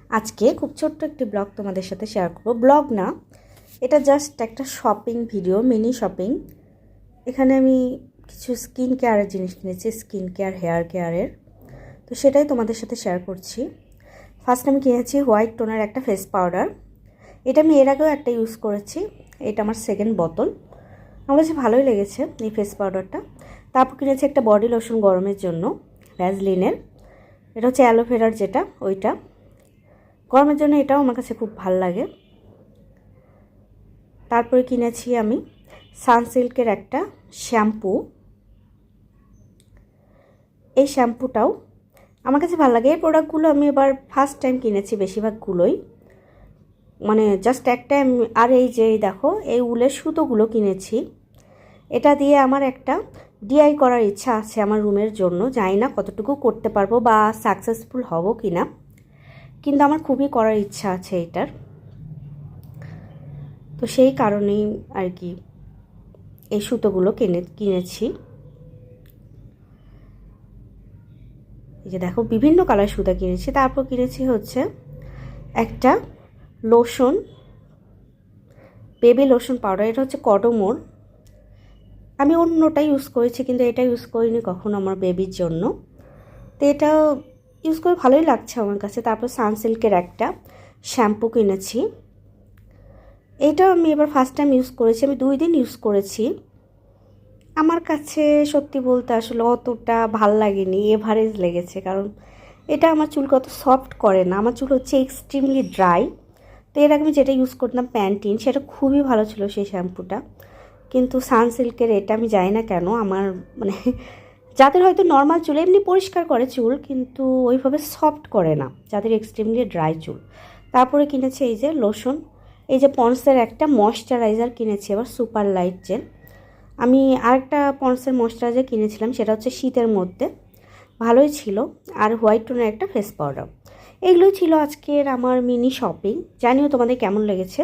আজকে খুব ছোট্ট একটি ব্লগ তোমাদের সাথে শেয়ার করব। ব্লগ না, এটা জাস্ট একটা শপিং ভিডিও, মিনি শপিং। এখানে আমি কিছু স্কিন কেয়ারের জিনিস কিনেছি, স্কিন কেয়ার, হেয়ার কেয়ারের। তো সেটাই তোমাদের সাথে শেয়ার করছি। ফার্স্ট আমি কিনেছি হোয়াইট টোনের একটা ফেস পাউডার। এটা আমি এর আগেও একটা ইউজ করেছি, এটা আমার সেকেন্ড বোতল। আমার কাছে ভালোই লেগেছে এই ফেস পাউডারটা। তারপর কিনেছি একটা বডি লোশন গরমের জন্য, ভ্যাসলিনের। এটা হচ্ছে অ্যালোভেরার যেটা, ওইটা গরমের জন্য, এটাও আমার কাছে খুব ভালো লাগে। তারপরে কিনেছি আমি সানসিল্কের একটা শ্যাম্পু। এই শ্যাম্পুটাও আমার কাছে ভালো লাগে। এই প্রোডাক্টগুলো আমি এবার ফার্স্ট টাইম কিনেছি, বেশিরভাগগুলোই মানে জাস্ট এক টাইম। আর এই যে দেখো, এই উলের সুতোগুলো কিনেছি। এটা দিয়ে আমার একটা ডিআই করার ইচ্ছা আছে আমার রুমের জন্য। জানি না কতটুকু করতে পারবো বা সাকসেসফুল হব কি না, কিন্তু আমার খুবই করার ইচ্ছা আছে এটার। তো সেই কারণেই আর কি এই সুতোগুলো কিনেছি। এই যে দেখো, বিভিন্ন কালার সুতা কিনেছি। তারপর কিনেছি হচ্ছে একটা লোশন, বেবি লোশন পাউডার। এটা হচ্ছে কডোমোর। আমি অন্যটা ইউজ করেছি, কিন্তু এটা ইউজ করিনি কখনো আমার বেবির জন্য। তো এটা ইউজ করে ভালোই লাগছে আমার কাছে। তারপর সানসিল্কের একটা শ্যাম্পু কিনেছি। এটাও আমি এবার ফার্স্ট টাইম ইউজ করেছি, আমি 2 দিন ইউজ করেছি। আমার কাছে সত্যি বলতে আসলে অতটা ভাল লাগেনি, এভারেজ লেগেছে। কারণ এটা আমার চুলকে অত সফট করে না, আমার চুল হচ্ছে এক্সট্রিমলি ড্রাই। তো এর আগে আমি যেটা ইউজ করতাম প্যান্টিন, সেটা খুবই ভালো ছিল সেই শ্যাম্পুটা। কিন্তু সানসিল্কের এটা আমি জানি না কেন আমার মানে যাদের হয়তো নর্মাল চুল এমনি পরিষ্কার করে চুল, কিন্তু ওইভাবে সফট করে না যাদের এক্সট্রিমলি ড্রাই চুল। তারপরে কিনেছি এই যে লোশন, এই যে পন্ডসের একটা ময়শ্চারাইজার কিনেছি এবার, সুপার লাইট জেল। আমি আরেকটা পন্ডসের ময়শ্চারাইজার কিনেছিলাম, সেটা হচ্ছে শীতের মধ্যে, ভালোই ছিল। আর হোয়াইট টোনের একটা ফেস পাউডার। এগুলোই ছিল আজকের আমার মিনি শপিং। জানিও তোমাদের কেমন লেগেছে।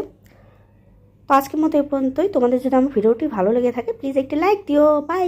তো আজকের মতো এই পর্যন্তই। তোমাদের যদি আমার ভিডিওটি ভালো লেগে থাকে, প্লিজ একটি লাইক দিও। বাই।